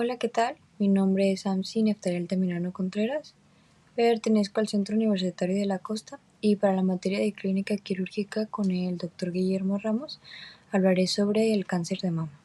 Hola, ¿qué tal? Mi nombre es Samsi Neftalí Altamirano Contreras. Pertenezco al Centro Universitario de la Costa y para la materia de clínica quirúrgica con el Dr. Guillermo Ramos hablaré sobre el cáncer de mama.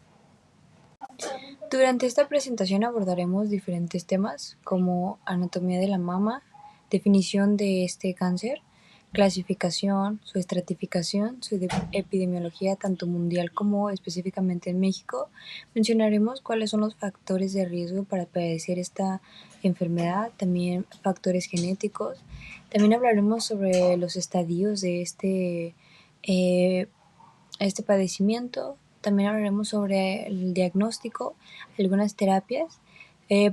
Durante esta presentación abordaremos diferentes temas como anatomía de la mama, definición de este cáncer, clasificación, su estratificación, su epidemiología tanto mundial como específicamente en México. Mencionaremos cuáles son los factores de riesgo para padecer esta enfermedad, también factores genéticos. También hablaremos sobre los estadios de este padecimiento. También hablaremos sobre el diagnóstico, algunas terapias,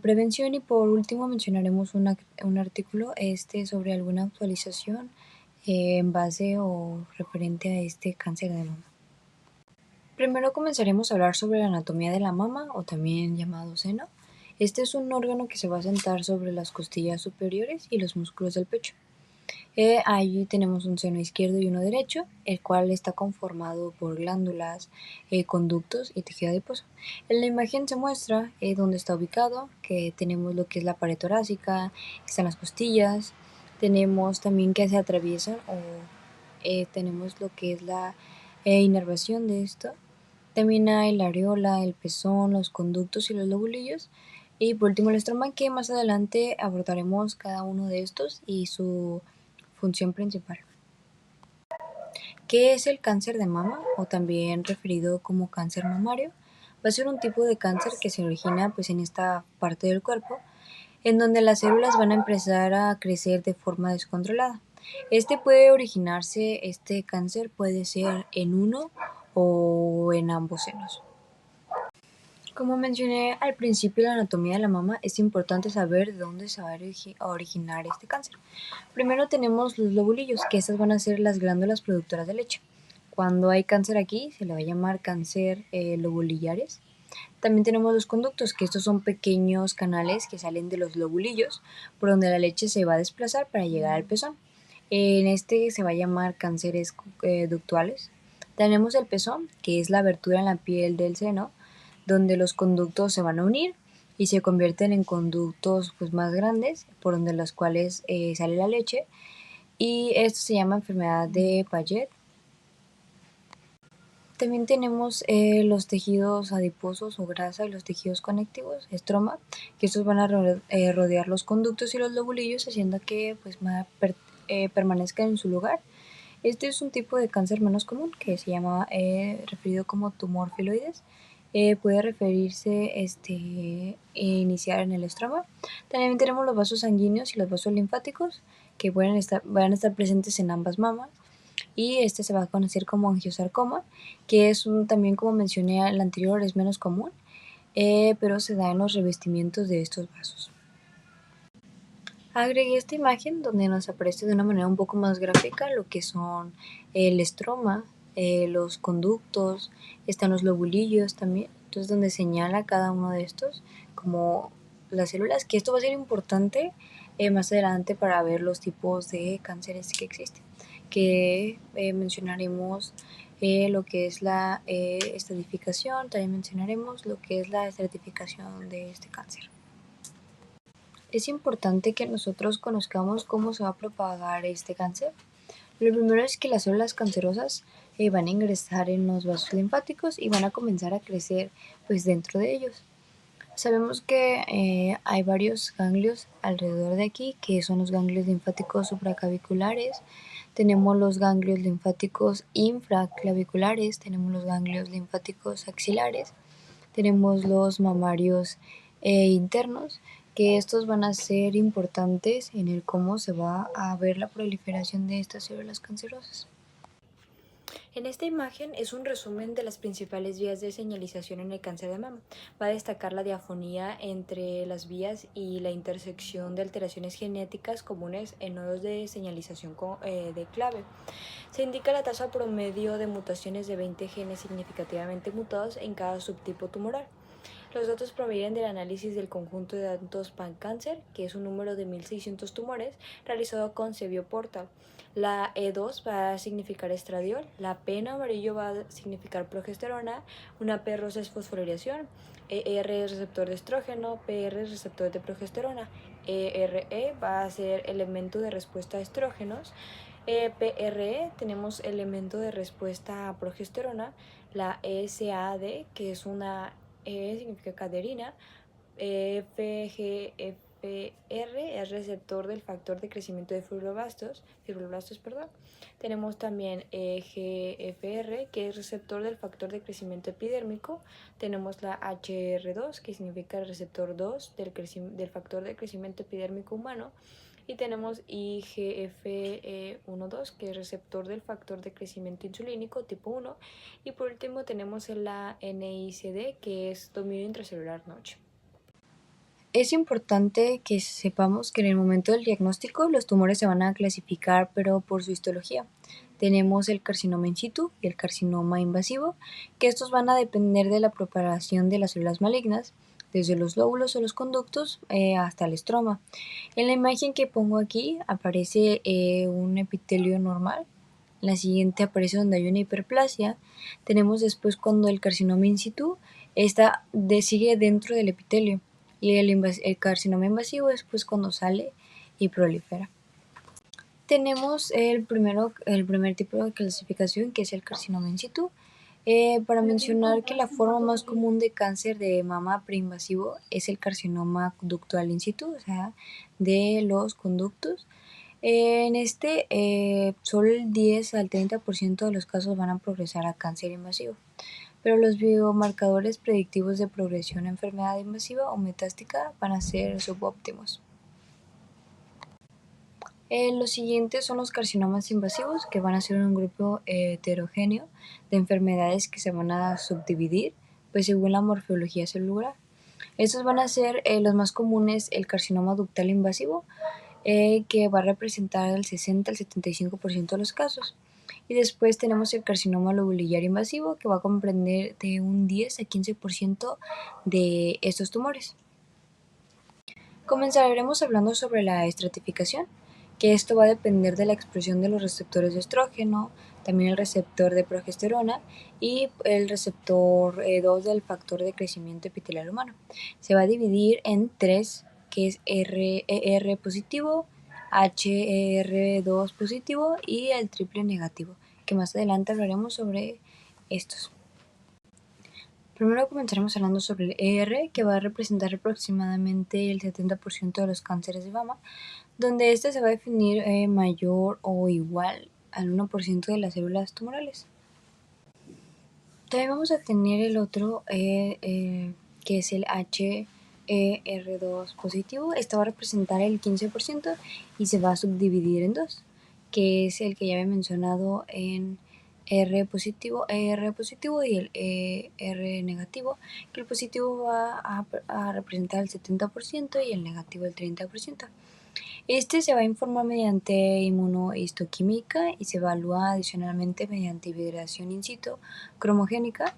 prevención y por último mencionaremos un artículo sobre alguna actualización en base o referente a este cáncer de mama. Primero comenzaremos a hablar sobre la anatomía de la mama o también llamado seno. Este es un órgano que se va a sentar sobre las costillas superiores y los músculos del pecho. Allí tenemos un seno izquierdo y uno derecho, el cual está conformado por glándulas, conductos y tejido adiposo. En la imagen se muestra dónde está ubicado, que tenemos lo que es la pared torácica, están las costillas, tenemos también que se atraviesan o tenemos lo que es la inervación de esto. También hay la areola, el pezón, los conductos y los lobulillos. Y por último el estroma, que más adelante abordaremos cada uno de estos y su función principal. ¿Qué es el cáncer de mama o también referido como cáncer mamario? Va a ser un tipo de cáncer que se origina en esta parte del cuerpo en donde las células van a empezar a crecer de forma descontrolada. Este cáncer puede ser en uno o en ambos senos. Como mencioné al principio de la anatomía de la mama, es importante saber de dónde se va a originar este cáncer. Primero tenemos los lobulillos, que estas van a ser las glándulas productoras de leche. Cuando hay cáncer aquí, se le va a llamar cáncer lobulillares. También tenemos los conductos, que estos son pequeños canales que salen de los lobulillos, por donde la leche se va a desplazar para llegar al pezón. En este se va a llamar cánceres ductuales. Tenemos el pezón, que es la abertura en la piel del seno, donde los conductos se van a unir y se convierten en conductos más grandes, por donde los cuales sale la leche, y esto se llama enfermedad de Paget. También tenemos los tejidos adiposos o grasa y los tejidos conectivos, estroma, que estos van a rodear los conductos y los lobulillos, haciendo que permanezcan en su lugar. Este es un tipo de cáncer menos común que se llama referido como tumor filoides. Puede referirse iniciar en el estroma. También tenemos los vasos sanguíneos y los vasos linfáticos que van a estar presentes en ambas mamas. Y este se va a conocer como angiosarcoma, que también, como mencioné al anterior, es menos común, pero se da en los revestimientos de estos vasos. Agregué esta imagen donde nos aparece de una manera un poco más gráfica lo que son el estroma, los conductos, están los lobulillos también, entonces donde señala cada uno de estos como las células, que esto va a ser importante más adelante para ver los tipos de cánceres que existen, que mencionaremos lo que es la estratificación, también mencionaremos lo que es la estratificación de este cáncer. Es importante que nosotros conozcamos cómo se va a propagar este cáncer. Lo primero es que las células cancerosas van a ingresar en los vasos linfáticos y van a comenzar a crecer dentro de ellos. Sabemos que hay varios ganglios alrededor de aquí, que son los ganglios linfáticos supraclaviculares. Tenemos los ganglios linfáticos infraclaviculares, tenemos los ganglios linfáticos axilares, tenemos los mamarios internos, que estos van a ser importantes en el cómo se va a ver la proliferación de estas células cancerosas. En esta imagen es un resumen de las principales vías de señalización en el cáncer de mama. Va a destacar la diafonía entre las vías y la intersección de alteraciones genéticas comunes en nodos de señalización de clave. Se indica la tasa promedio de mutaciones de 20 genes significativamente mutados en cada subtipo tumoral. Los datos provienen del análisis del conjunto de datos pan-cáncer, que es un número de 1600 tumores, realizado con Cevio Portal. La E2 va a significar estradiol, la P en amarillo va a significar progesterona, una P rosa es fosforilación, ER es receptor de estrógeno, PR es receptor de progesterona, ERE va a ser elemento de respuesta a estrógenos, PRE tenemos elemento de respuesta a progesterona, la SAD que es una E significa caderina, FGFR es receptor del factor de crecimiento de fibroblastos, perdón. Tenemos también EGFR que es receptor del factor de crecimiento epidérmico. Tenemos la HR2 que significa el receptor 2 del factor de crecimiento epidérmico humano. Y tenemos IGF-1-2, que es receptor del factor de crecimiento insulínico tipo 1. Y por último tenemos la NICD, que es dominio intracelular noche. Es importante que sepamos que en el momento del diagnóstico los tumores se van a clasificar, pero por su histología. Tenemos el carcinoma in situ y el carcinoma invasivo, que estos van a depender de la propagación de las células malignas, desde los lóbulos o los conductos hasta el estroma. En la imagen que pongo aquí aparece un epitelio normal. En la siguiente aparece donde hay una hiperplasia. Tenemos después cuando el carcinoma in situ sigue dentro del epitelio. Y el carcinoma invasivo es pues cuando sale y prolifera. Tenemos el primer tipo de clasificación, que es el carcinoma in situ. Para mencionar que la forma más común de cáncer de mama preinvasivo es el carcinoma ductal in situ, o sea, de los conductos. En solo el 10 al 30% de los casos van a progresar a cáncer invasivo, pero los biomarcadores predictivos de progresión a enfermedad invasiva o metástica van a ser subóptimos. Los siguientes son los carcinomas invasivos, que van a ser un grupo heterogéneo de enfermedades que se van a subdividir pues según la morfología celular. Estos van a ser los más comunes: el carcinoma ductal invasivo, que va a representar el 60 al 75% de los casos. Y después tenemos el carcinoma lobulillar invasivo, que va a comprender de un 10 a 15% de estos tumores. Comenzaremos hablando sobre la estratificación, que esto va a depender de la expresión de los receptores de estrógeno, también el receptor de progesterona y el receptor 2 del factor de crecimiento epitelial humano. Se va a dividir en 3, que es RER positivo, HER2 positivo y el triple negativo, que más adelante hablaremos sobre estos. Primero comenzaremos hablando sobre el ER, que va a representar aproximadamente el 70% de los cánceres de mama, donde este se va a definir mayor o igual al 1% de las células tumorales. También vamos a tener el otro, que es el HER2 positivo. Este va a representar el 15% y se va a subdividir en dos, que es el que ya había mencionado en ER positivo y el ER negativo, que el positivo va a representar el 70% y el negativo el 30%. Este se va a informar mediante inmunohistoquímica y se evalúa adicionalmente mediante hibridación in situ cromogénica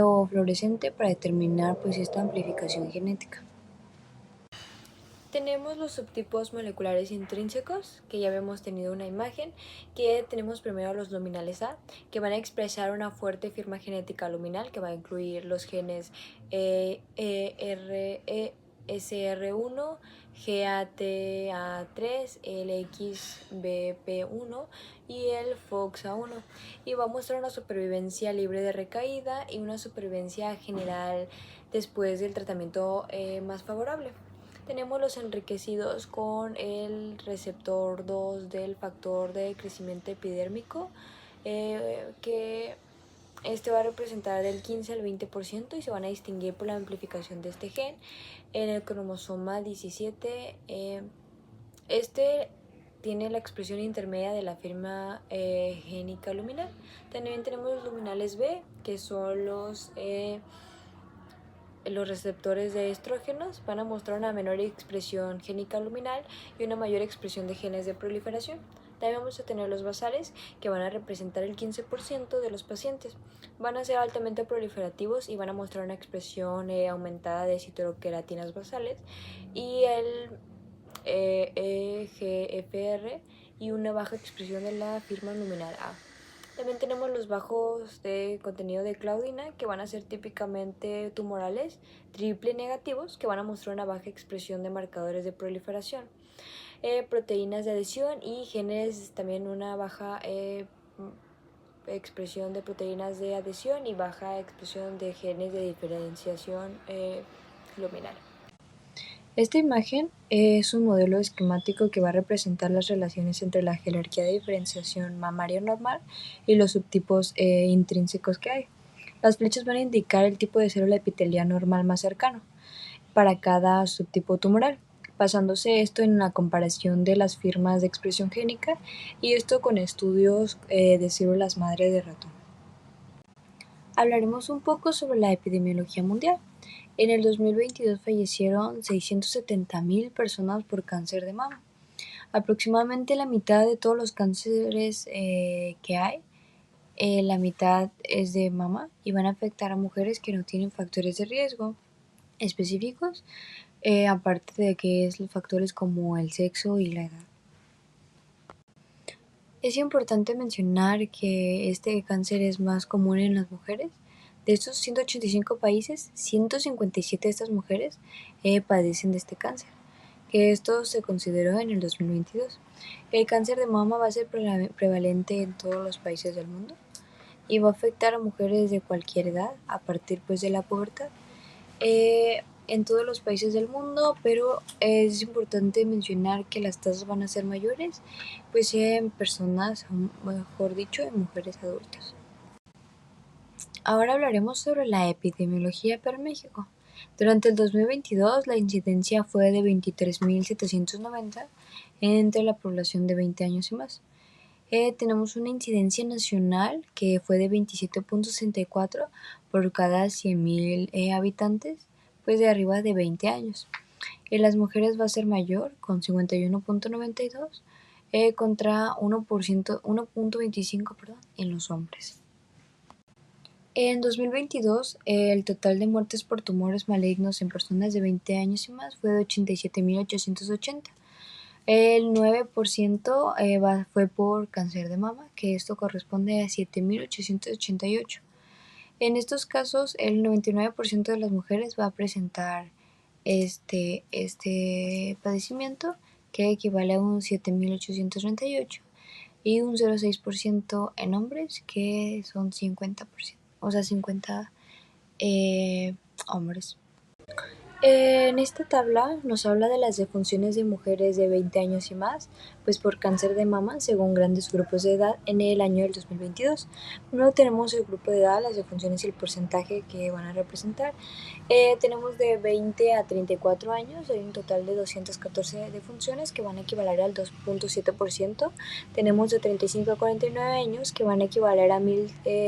o fluorescente para determinar pues esta amplificación genética. Tenemos los subtipos moleculares intrínsecos, que ya habíamos tenido una imagen, que tenemos primero los luminales A, que van a expresar una fuerte firma genética luminal, que va a incluir los genes SR1, GATA3, LXBP1 y el FOXA1, y va a mostrar una supervivencia libre de recaída y una supervivencia general después del tratamiento más favorable. Tenemos los enriquecidos con el receptor 2 del factor de crecimiento epidérmico, que este va a representar del 15 al 20% y se van a distinguir por la amplificación de este gen en el cromosoma 17. Este tiene la expresión intermedia de la firma génica luminal. También tenemos los luminales B, que son los receptores de estrógenos. Van a mostrar una menor expresión génica luminal y una mayor expresión de genes de proliferación. También vamos a tener los basales, que van a representar el 15% de los pacientes. Van a ser altamente proliferativos y van a mostrar una expresión aumentada de citoqueratinas basales y el EGFR y una baja expresión de la firma luminal A. También tenemos los bajos de contenido de claudina, que van a ser típicamente tumorales, triple negativos, que van a mostrar una baja expresión de marcadores de proliferación, proteínas de adhesión y genes, también una baja expresión de proteínas de adhesión y baja expresión de genes de diferenciación luminal. Esta imagen es un modelo esquemático que va a representar las relaciones entre la jerarquía de diferenciación mamaria normal y los subtipos intrínsecos que hay. Las flechas van a indicar el tipo de célula epitelial normal más cercano para cada subtipo tumoral, basándose esto en la comparación de las firmas de expresión génica y esto con estudios de células madre de ratón. Hablaremos un poco sobre la epidemiología mundial. En el 2022 fallecieron 670,000 personas por cáncer de mama. Aproximadamente la mitad de todos los cánceres que hay, la mitad es de mama y van a afectar a mujeres que no tienen factores de riesgo específicos, aparte de que es los factores como el sexo y la edad. Es importante mencionar que este cáncer es más común en las mujeres. De estos 185 países, 157 de estas mujeres padecen de este cáncer, que esto se consideró en el 2022. El cáncer de mama va a ser prevalente en todos los países del mundo y va a afectar a mujeres de cualquier edad a partir de la pubertad. En todos los países del mundo, pero es importante mencionar que las tasas van a ser mayores, pues en personas, mejor dicho, en mujeres adultas. Ahora hablaremos sobre la epidemiología para México. Durante el 2022, la incidencia fue de 23,790 entre la población de 20 años y más. Tenemos una incidencia nacional que fue de 27,64 por cada 100,000 habitantes, pues de arriba de 20 años. En las mujeres va a ser mayor, con 51,92 contra 1,25 en los hombres. En 2022, el total de muertes por tumores malignos en personas de 20 años y más fue de 87,880. El 9% fue por cáncer de mama, que esto corresponde a 7,888. En estos casos, el 99% de las mujeres va a presentar este padecimiento, que equivale a un 7,838, y un 0,6% en hombres, que son 50%, o sea, 50 hombres. En esta tabla nos habla de las defunciones de mujeres de 20 años y más, pues por cáncer de mama, según grandes grupos de edad en el año del 2022. Primero tenemos el grupo de edad, las defunciones y el porcentaje que van a representar. Tenemos de 20 a 34 años, hay un total de 214 defunciones que van a equivaler al 2,7%. Tenemos de 35 a 49 años que van a equivaler a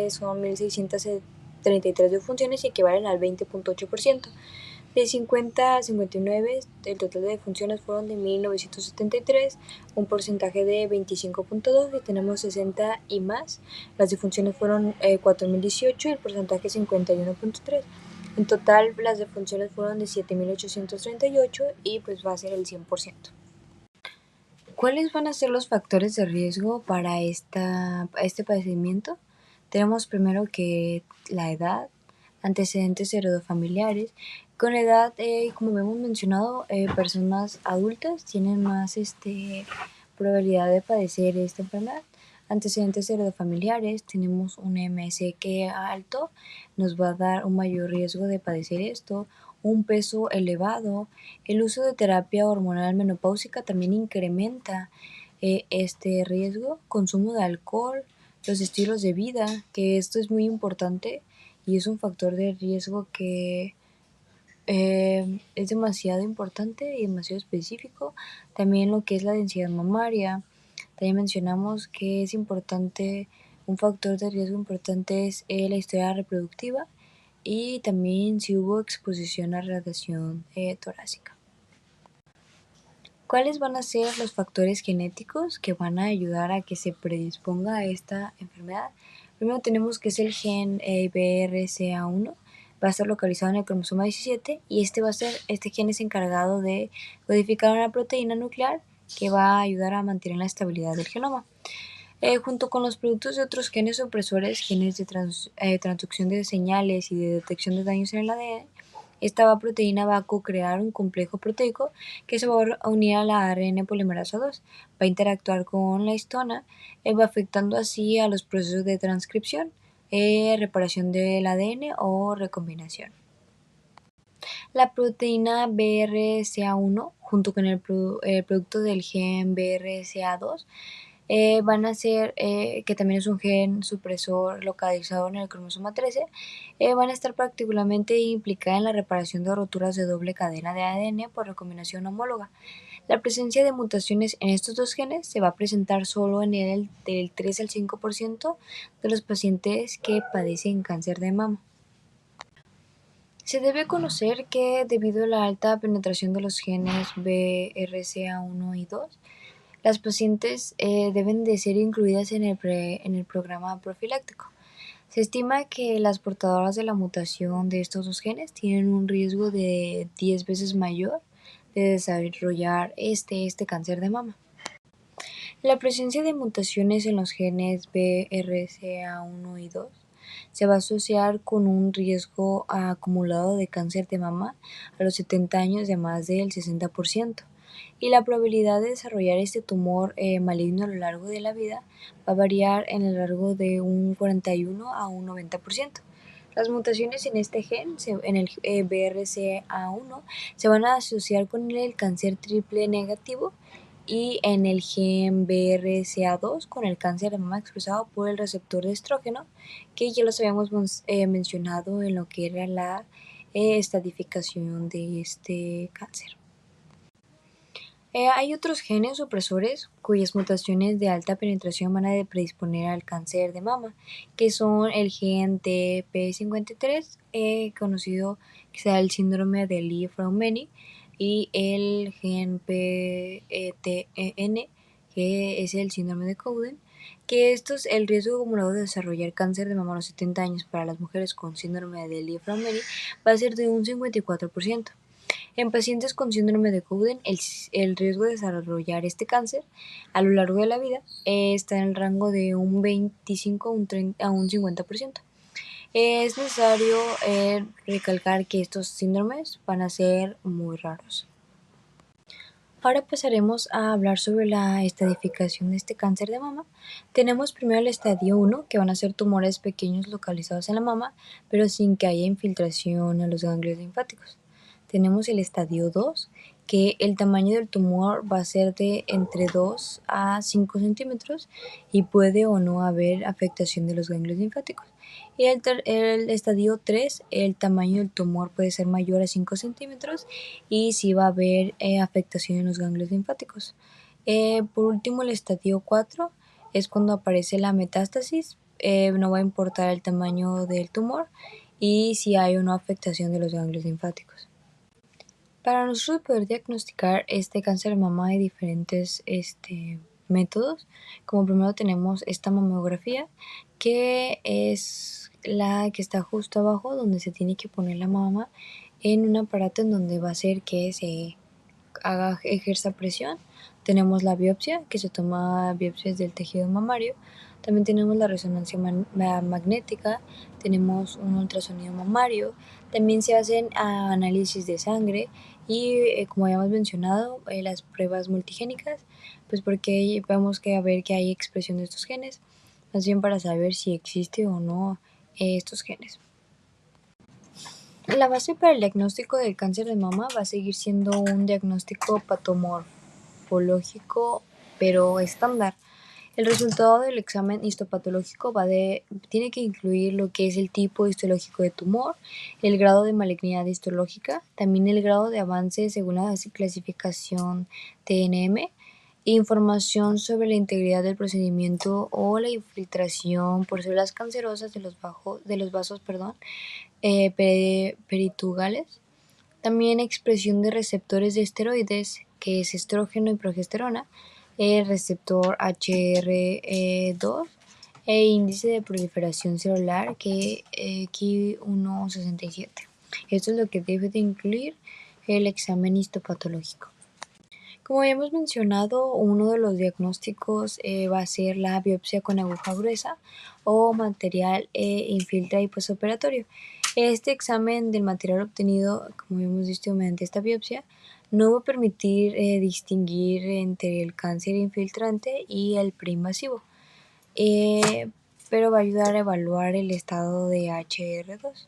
son 1,633 defunciones y equivalen al 20,8%. De 50 a 59, el total de defunciones fueron de 1,973, un porcentaje de 25,2, y tenemos 60 y más. Las defunciones fueron 4,018, el porcentaje 51,3. En total, las defunciones fueron de 7,838 y pues va a ser el 100%. ¿Cuáles van a ser los factores de riesgo para este padecimiento? Tenemos primero que la edad, antecedentes heredofamiliares. Con la edad, como hemos mencionado, personas adultas tienen más probabilidad de padecer esta enfermedad. Antecedentes heredofamiliares, tenemos un MSQ alto, nos va a dar un mayor riesgo de padecer esto. Un peso elevado, el uso de terapia hormonal menopáusica también incrementa este riesgo. Consumo de alcohol, los estilos de vida, que esto es muy importante y es un factor de riesgo que es demasiado importante y demasiado específico. También lo que es la densidad mamaria. También mencionamos que es importante, un factor de riesgo importante es la historia reproductiva y también si hubo exposición a radiación torácica. ¿Cuáles van a ser los factores genéticos que van a ayudar a que se predisponga a esta enfermedad? Primero tenemos que es el gen BRCA1, va a estar localizado en el cromosoma 17 y este gen es encargado de codificar una proteína nuclear que va a ayudar a mantener la estabilidad del genoma. Junto con los productos de otros genes supresores, genes de transducción de señales y de detección de daños en el ADN, esta proteína va a co-crear un complejo proteico que se va a unir a la ARN polimerasa 2, va a interactuar con la histona, va afectando así a los procesos de transcripción, reparación del ADN o recombinación. La proteína BRCA1 junto con el producto del gen BRCA2 van a ser, que también es un gen supresor localizado en el cromosoma 13, van a estar particularmente implicadas en la reparación de roturas de doble cadena de ADN por recombinación homóloga. La presencia de mutaciones en estos dos genes se va a presentar solo en el del 3 al 5% de los pacientes que padecen cáncer de mama. Se debe conocer que debido a la alta penetración de los genes BRCA1 y 2, las pacientes deben de ser incluidas en el programa profiláctico. Se estima que las portadoras de la mutación de estos dos genes tienen un riesgo de 10 veces mayor de desarrollar este cáncer de mama. La presencia de mutaciones en los genes BRCA1 y 2 se va a asociar con un riesgo acumulado de cáncer de mama a los 70 años de más del 60%. Y la probabilidad de desarrollar este tumor maligno a lo largo de la vida va a variar en el largo de un 41 a un 90%. Las mutaciones en este gen, en el BRCA1, se van a asociar con el cáncer triple negativo y en el gen BRCA2 con el cáncer de mama expresado por el receptor de estrógeno, que ya los habíamos mencionado en lo que era la estratificación de este cáncer. Hay otros genes supresores cuyas mutaciones de alta penetración van a predisponer al cáncer de mama, que son el gen TP53, conocido que sea el síndrome de Li-Fraumeni, y el gen PTEN, que es el síndrome de Cowden, que el riesgo acumulado de desarrollar cáncer de mama a los 70 años para las mujeres con síndrome de Li-Fraumeni va a ser de un 54%. En pacientes con síndrome de Cowden, el riesgo de desarrollar este cáncer a lo largo de la vida está en el rango de un 25 a un 50%. Es necesario recalcar que estos síndromes van a ser muy raros. Ahora pasaremos a hablar sobre la estadificación de este cáncer de mama. Tenemos primero el estadio 1, que van a ser tumores pequeños localizados en la mama, pero sin que haya infiltración a los ganglios linfáticos. Tenemos el estadio 2, que el tamaño del tumor va a ser de entre 2 a 5 centímetros y puede o no haber afectación de los ganglios linfáticos. Y el estadio 3, el tamaño del tumor puede ser mayor a 5 centímetros y sí va a haber afectación en los ganglios linfáticos. Por último, el estadio 4 es cuando aparece la metástasis, no va a importar el tamaño del tumor y si hay o no afectación de los ganglios linfáticos. Para nosotros poder diagnosticar este cáncer de mama hay diferentes métodos. Como primero tenemos esta mamografía, que es la que está justo abajo, donde se tiene que poner la mama en un aparato en donde va a hacer que se ejerza presión. Tenemos la biopsia, que se toma biopsias del tejido mamario. También tenemos la resonancia magnética, tenemos un ultrasonido mamario, también se hacen análisis de sangre y como habíamos mencionado, las pruebas multigénicas, pues porque vemos que hay expresión de estos genes, más bien para saber si existe o no estos genes. La base para el diagnóstico del cáncer de mama va a seguir siendo un diagnóstico patomorfológico, pero estándar. El resultado del examen histopatológico tiene que incluir lo que es el tipo histológico de tumor, el grado de malignidad histológica, también el grado de avance según la clasificación TNM, información sobre la integridad del procedimiento o la infiltración por células cancerosas de los vasos peritugales, también expresión de receptores de esteroides que es estrógeno y progesterona, el receptor HR2 e índice de proliferación celular que Ki167. Esto es lo que debe de incluir el examen histopatológico. Como ya hemos mencionado, uno de los diagnósticos va a ser la biopsia con aguja gruesa o material infiltra y postoperatorio. Este examen del material obtenido, como hemos visto mediante esta biopsia, no va a permitir distinguir entre el cáncer infiltrante y el preinvasivo, pero va a ayudar a evaluar el estado de HR2.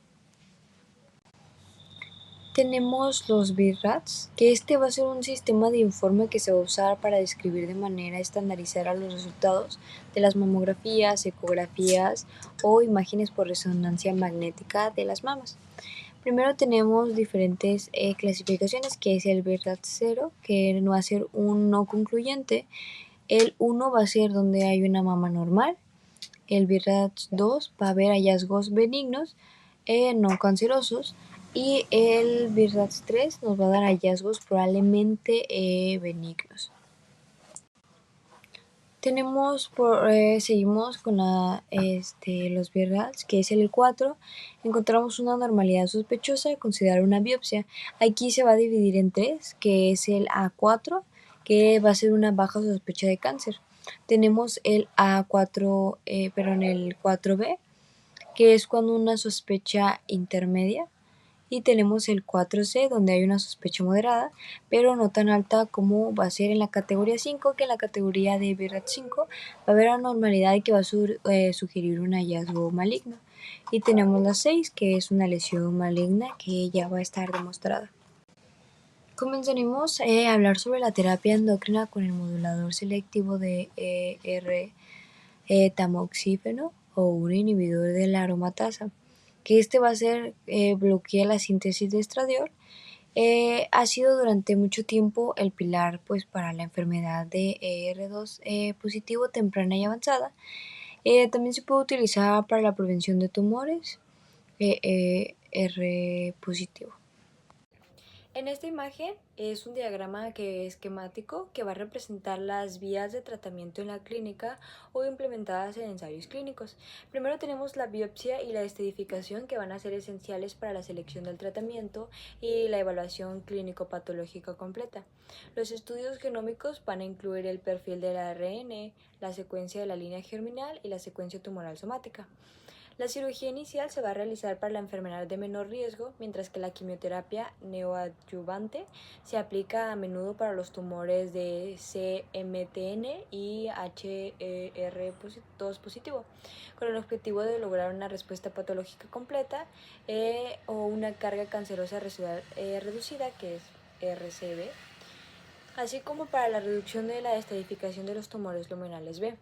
Tenemos los BIRATS, que este va a ser un sistema de informe que se va a usar para describir de manera estandarizada los resultados de las mamografías, ecografías o imágenes por resonancia magnética de las mamas. Primero tenemos diferentes clasificaciones, que es el BIRATS 0, que va a ser un no concluyente. El 1 va a ser donde hay una mama normal. El BIRATS 2 va a haber hallazgos benignos, no cancerosos. Y el BIRATS 3 nos va a dar hallazgos probablemente benignos. Seguimos con los BIRATS, que es el 4. Encontramos una normalidad sospechosa de considerar una biopsia. Aquí se va a dividir en 3, que es el A4, que va a ser una baja sospecha de cáncer. Tenemos el A4, el 4B, que es cuando una sospecha intermedia. Y tenemos el 4C, donde hay una sospecha moderada, pero no tan alta como va a ser en la categoría 5, que en la categoría de BIRATS 5 va a haber anormalidad que va a sugerir un hallazgo maligno. Y tenemos la 6, que es una lesión maligna que ya va a estar demostrada. Comenzaremos a hablar sobre la terapia endocrina con el modulador selectivo de tamoxífeno o un inhibidor de la aromatasa, que va a ser bloquea la síntesis de estradiol. Ha sido durante mucho tiempo el pilar para la enfermedad de R2 positivo temprana y avanzada. También se puede utilizar para la prevención de tumores R positivo. En esta imagen es un diagrama esquemático que va a representar las vías de tratamiento en la clínica o implementadas en ensayos clínicos. Primero tenemos la biopsia y la estadificación, que van a ser esenciales para la selección del tratamiento y la evaluación clínico-patológica completa. Los estudios genómicos van a incluir el perfil del ARN, la secuencia de la línea germinal y la secuencia tumoral somática. La cirugía inicial se va a realizar para la enfermedad de menor riesgo, mientras que la quimioterapia neoadyuvante se aplica a menudo para los tumores de CMTN y HER2 positivo, con el objetivo de lograr una respuesta patológica completa o una carga cancerosa residual reducida, que es RCB, así como para la reducción de la estadificación de los tumores luminales B.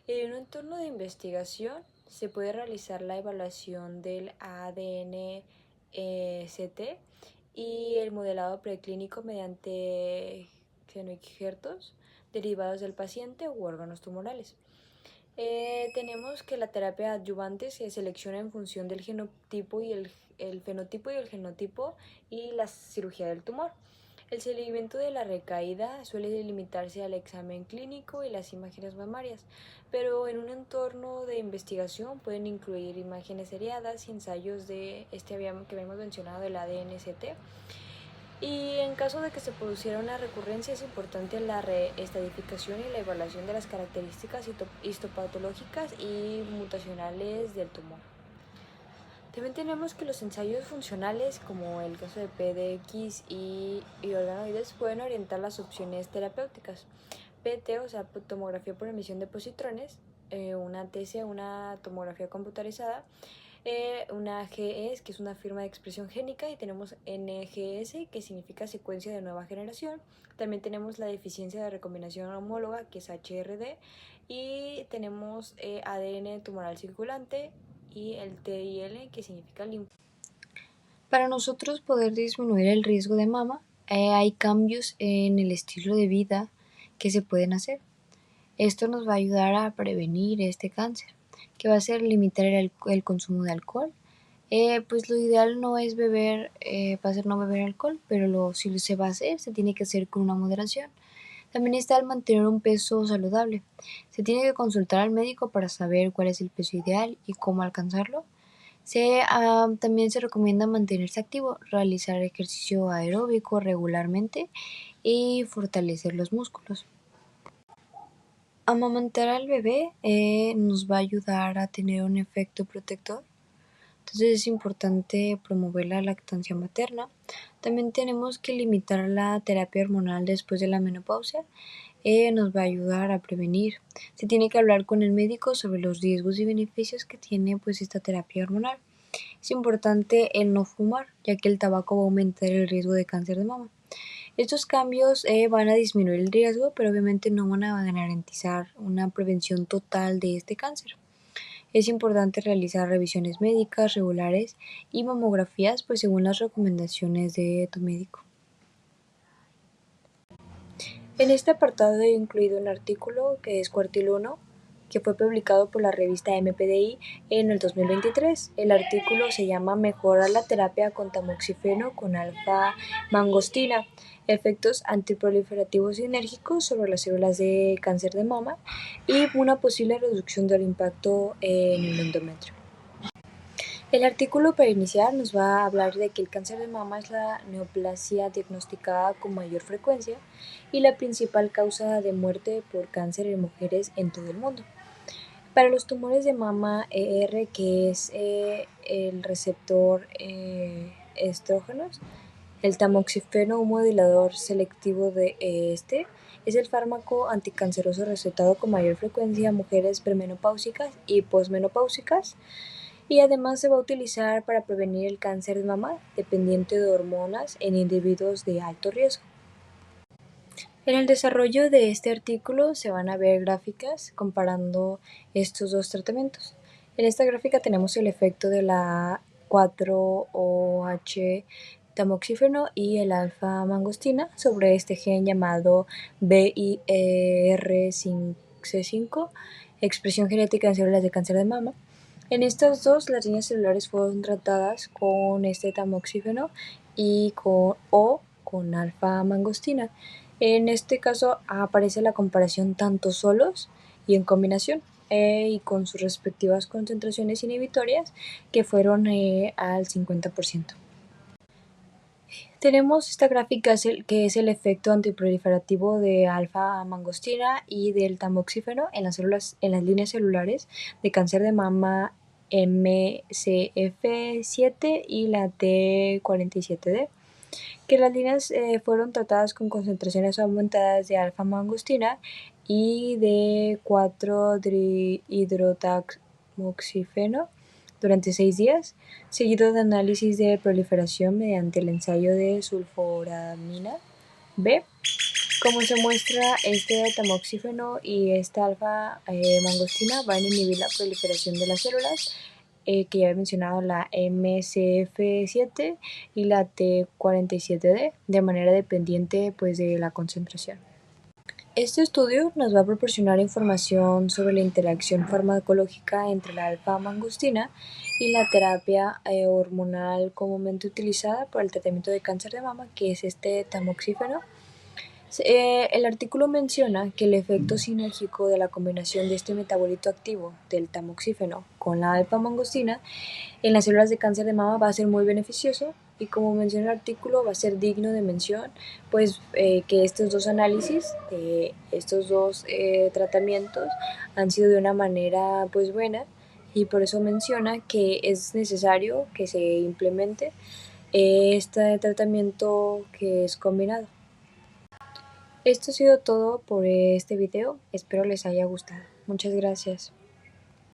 En un entorno de investigación se puede realizar la evaluación del ADN CT y el modelado preclínico mediante xenoinjertos derivados del paciente u órganos tumorales. Tenemos que la terapia adyuvante se selecciona en función del genotipo y el fenotipo y el genotipo y la cirugía del tumor. El seguimiento de la recaída suele limitarse al examen clínico y las imágenes mamarias, pero en un entorno de investigación pueden incluir imágenes seriadas y ensayos de que habíamos mencionado del ADN-CT. Y en caso de que se produciera una recurrencia, es importante la reestadificación y la evaluación de las características histopatológicas y mutacionales del tumor. También tenemos que los ensayos funcionales, como el caso de PDX y organoides, pueden orientar las opciones terapéuticas. PT, o sea, tomografía por emisión de positrones, una TC, una tomografía computarizada, una GES, que es una firma de expresión génica, y tenemos NGS, que significa secuencia de nueva generación. También tenemos la deficiencia de recombinación homóloga, que es HRD, y tenemos ADN tumoral circulante, y el TIL, que significa linfoma. Para nosotros poder disminuir el riesgo de mama, hay cambios en el estilo de vida que se pueden hacer. Esto nos va a ayudar a prevenir este cáncer, que va a ser limitar el consumo de alcohol, Pues lo ideal no es beber, va a ser no beber alcohol, pero si se va a hacer, se tiene que hacer con una moderación. También está el mantener un peso saludable. Se tiene que consultar al médico para saber cuál es el peso ideal y cómo alcanzarlo. También se recomienda mantenerse activo, realizar ejercicio aeróbico regularmente y fortalecer los músculos. Amamantar al bebé nos va a ayudar a tener un efecto protector. Entonces es importante promover la lactancia materna. También tenemos que limitar la terapia hormonal después de la menopausia. Nos va a ayudar a prevenir. Se tiene que hablar con el médico sobre los riesgos y beneficios que tiene pues esta terapia hormonal. Es importante el no fumar, ya que el tabaco va a aumentar el riesgo de cáncer de mama. Estos cambios van a disminuir el riesgo, pero obviamente no van a garantizar una prevención total de este cáncer. Es importante realizar revisiones médicas regulares y mamografías pues según las recomendaciones de tu médico. En este apartado he incluido un artículo que es Cuartil 1, que fue publicado por la revista MPDI en el 2023. El artículo se llama Mejorar la terapia con tamoxifeno con alfa-mangostina, efectos antiproliferativos sinérgicos sobre las células de cáncer de mama y una posible reducción del impacto en el endometrio. El artículo para iniciar nos va a hablar de que el cáncer de mama es la neoplasia diagnosticada con mayor frecuencia y la principal causa de muerte por cáncer en mujeres en todo el mundo. Para los tumores de mama ER, que es el receptor estrógenos, el tamoxifeno, un modulador selectivo de este, es el fármaco anticanceroso recetado con mayor frecuencia a mujeres premenopáusicas y posmenopáusicas, y además se va a utilizar para prevenir el cáncer de mama dependiente de hormonas en individuos de alto riesgo. En el desarrollo de este artículo se van a ver gráficas comparando estos dos tratamientos. En esta gráfica tenemos el efecto de la 4-OH tamoxifeno y el alfa-mangostina sobre este gen llamado BIR5C5, expresión genética en células de cáncer de mama. En estas dos, las líneas celulares fueron tratadas con este tamoxifeno y con alfa-mangostina. En este caso aparece la comparación tanto solos y en combinación, y con sus respectivas concentraciones inhibitorias que fueron al 50%. Tenemos esta gráfica que es el efecto antiproliferativo de alfa-mangostina y del tamoxifeno en las líneas celulares de cáncer de mama MCF7 y la T47D, que las líneas fueron tratadas con concentraciones aumentadas de alfa-mangostina y de 4-dihidrotamoxifeno durante 6 días, seguido de análisis de proliferación mediante el ensayo de sulforamina B. Como se muestra, este tamoxifeno y esta alfa-mangostina van a inhibir la proliferación de las células, que ya he mencionado, la MCF7 y la T47D, de manera dependiente pues, de la concentración. Este estudio nos va a proporcionar información sobre la interacción farmacológica entre la alfa-mangostina y la terapia hormonal comúnmente utilizada para el tratamiento de cáncer de mama, que es este tamoxifeno. El artículo menciona que el efecto sinérgico de la combinación de este metabolito activo del tamoxifeno con la alfa-mangostina en las células de cáncer de mama va a ser muy beneficioso, y como menciona el artículo va a ser digno de mención pues que estos dos análisis, estos dos tratamientos han sido de una manera pues buena, y por eso menciona que es necesario que se implemente este tratamiento que es combinado. Esto ha sido todo por este video, espero les haya gustado. Muchas gracias.